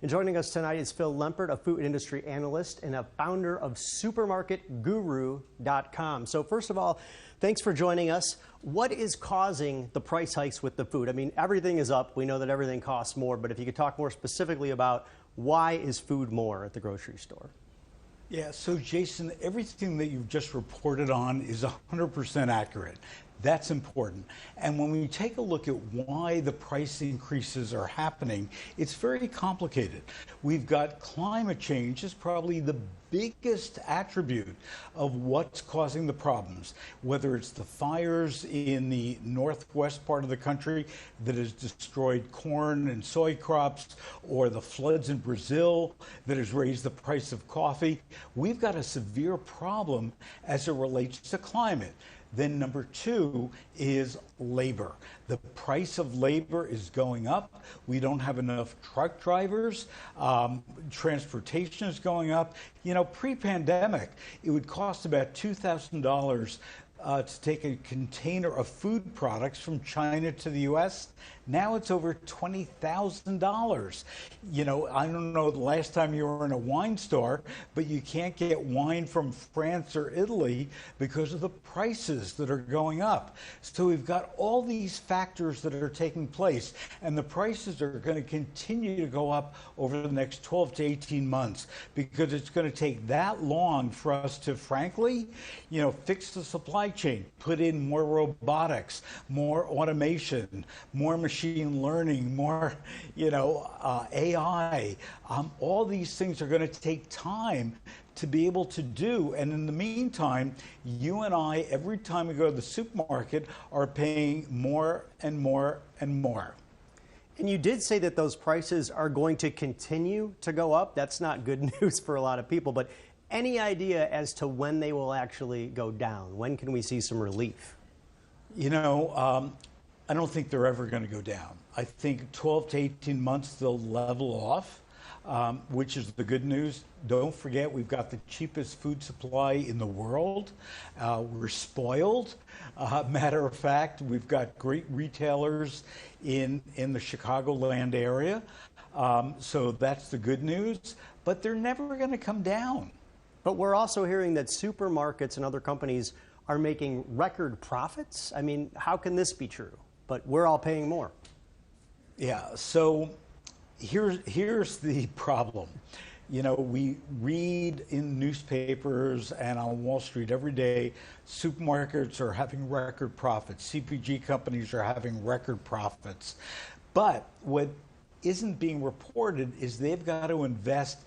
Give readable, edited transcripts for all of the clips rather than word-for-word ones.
And joining us tonight is Phil Lempert, a food industry analyst and a founder of supermarketguru.com. So first of all, thanks for joining us. What is causing the price hikes with the food? I mean, everything is up. We know that everything costs more, but if you could talk more specifically about why is food more at the grocery store? Yeah, so Jason, everything that you've just reported on is 100% accurate. That's important. And when we take a look at why the price increases are happening, it's very complicated. We've got climate change is probably the biggest attribute of what's causing the problems, whether it's the fires in the northwest part of the country that has destroyed corn and soy crops, or the floods in Brazil that has raised the price of coffee. We've got a severe problem as it relates to climate. Then number two is labor. The price of labor is going up. We don't have enough truck drivers. Transportation is going up. You know, pre-pandemic, it would cost about $2,000 to take a container of food products from China to the U.S. Now it's over $20,000. You know, I don't know the last time you were in a wine store, but you can't get wine from France or Italy because of the prices that are going up. So we've got all these factors that are taking place, and the prices are going to continue to go up over the next 12 to 18 months because it's going to take that long for us to, frankly, you know, fix the supply chain, put in more robotics, more automation, more machine learning, more, you know, AI. All these things are going to take time to be able to do. And in the meantime, you and I, every time we go to the supermarket, are paying more and more and more. And you did say that those prices are going to continue to go up. That's not good news for a lot of people, but any idea as to when they will actually go down? When can we see some relief? You know, I don't think they're ever going to go down. I think 12 to 18 months they'll level off, which is the good news. Don't forget, we've got the cheapest food supply in the world. We're spoiled. Matter of fact, we've got great retailers in the Chicagoland area. So that's the good news. But they're never going to come down. But we're also hearing that supermarkets and other companies are making record profits. I mean, how can this be true? But we're all paying more. Yeah, so here's the problem. You know, we read in newspapers and on Wall Street every day, supermarkets are having record profits. CPG companies are having record profits. But what isn't being reported is they've got to invest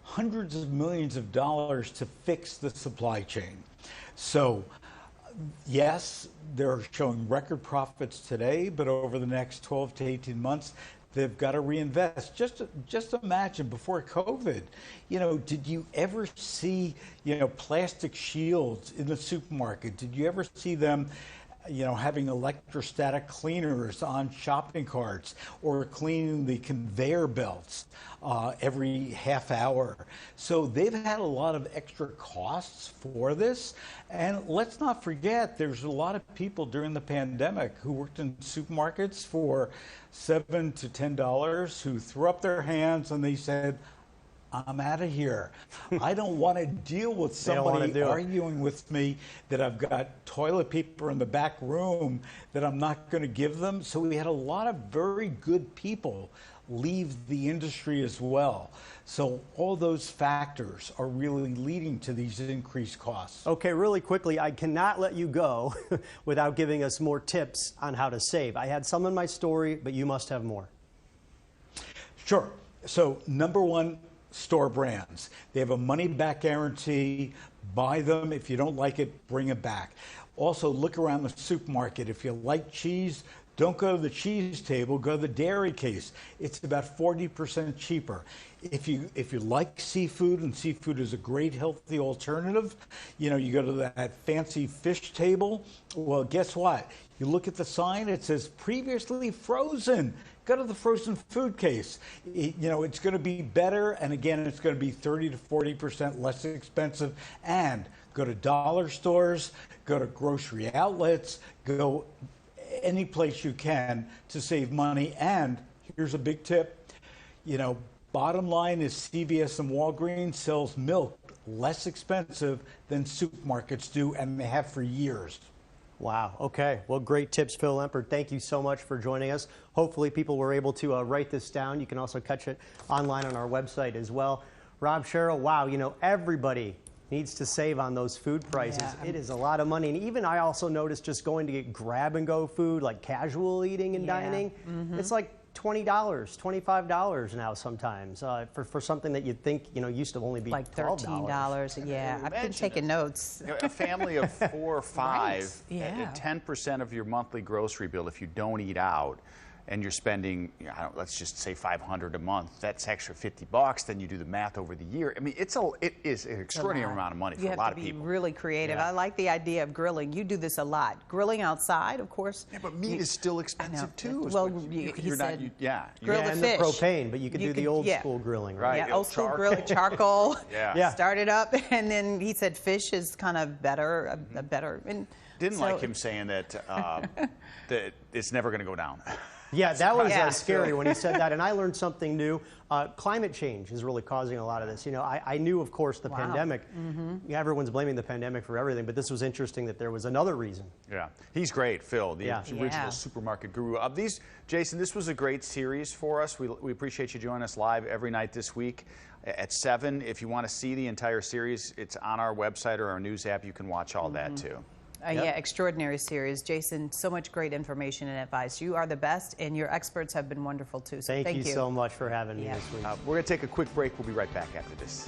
hundreds of millions of dollars to fix the supply chain. So yes, they're showing record profits today, but over the next 12 to 18 months, they've got to reinvest. Just imagine before COVID, you know, did you ever see, you know, plastic shields in the supermarket? Did you ever see them, you know, having electrostatic cleaners on shopping carts or cleaning the conveyor belts every half hour? So they've had a lot of extra costs for this. And let's not forget, there's a lot of people during the pandemic who worked in supermarkets for $7 to $10 who threw up their hands and they said, I'm out of here. I don't want to deal with somebody arguing with me that I've got toilet paper in the back room that I'm not going to give them. So we had a lot of very good people leave the industry as well. So all those factors are really leading to these increased costs. Okay, really quickly, I cannot let you go without giving us more tips on how to save. I had some in my story, but you must have more. Sure. So number one, store brands. They have a money-back guarantee. Buy them. If you don't like it, bring it back. Also, look around the supermarket. If you like cheese, don't go to the cheese table, go to the dairy case. It's about 40% cheaper. If you like seafood, and seafood is a great healthy alternative, you know, you go to that fancy fish table, well, guess what? You look at the sign, it says previously frozen. Go to the frozen food case. You know, it's going to be better, and again, it's going to be 30 to 40% less expensive. And go to dollar stores, go to grocery outlets, go any place you can to save money. And here's a big tip, you know, Bottom line is CVS and Walgreens sells milk less expensive than supermarkets do, and they have for years. Wow. Okay. Well, great tips, Phil Lempert. Thank you so much for joining us. Hopefully people were able to write this down. You can also catch it online on our website as well. Rob, Cheryl, wow, you know, everybody needs to save on those food prices. Yeah. It is a lot of money. And even I also noticed just going to get grab-and-go food, like casual eating and dining, it's like $20, $25 now sometimes for something that you'd think, you know, used to only be like $12. $13. Yeah, I've been taking notes. You know, a family of 4 or 5, Right. Yeah. 10% of your monthly grocery bill, if you don't eat out, and you're spending, you know, let's just say $500 a month, that's extra $50. Then you do the math over the year. I mean, it is an extraordinary amount of money for a lot of people. You have to be really creative. Yeah. I like the idea of grilling. You do this a lot. Grilling outside, of course. Yeah, but meat is still expensive too. Well, grill he the and fish. the propane, but you could do the old school grilling, right? Yeah, old school grilling, charcoal. Yeah. Start it up, and then he said fish is kind of better, better. And didn't like him saying that that it's never going to go down. Yeah, that was scary when he said that, and I learned something new. Climate change is really causing a lot of this. You know, I knew, of course, the pandemic. Everyone's blaming the pandemic for everything, but this was interesting that there was another reason. Yeah, he's great, Phil, the original supermarket guru. Jason, this was a great series for us. We appreciate you joining us live every night this week at 7. If you want to see the entire series, it's on our website or our news app. You can watch all that too. Yeah, extraordinary series. Jason, so much great information and advice. You are the best, and your experts have been wonderful too. So thank you so much for having me this week. We're going to take a quick break. We'll be right back after this.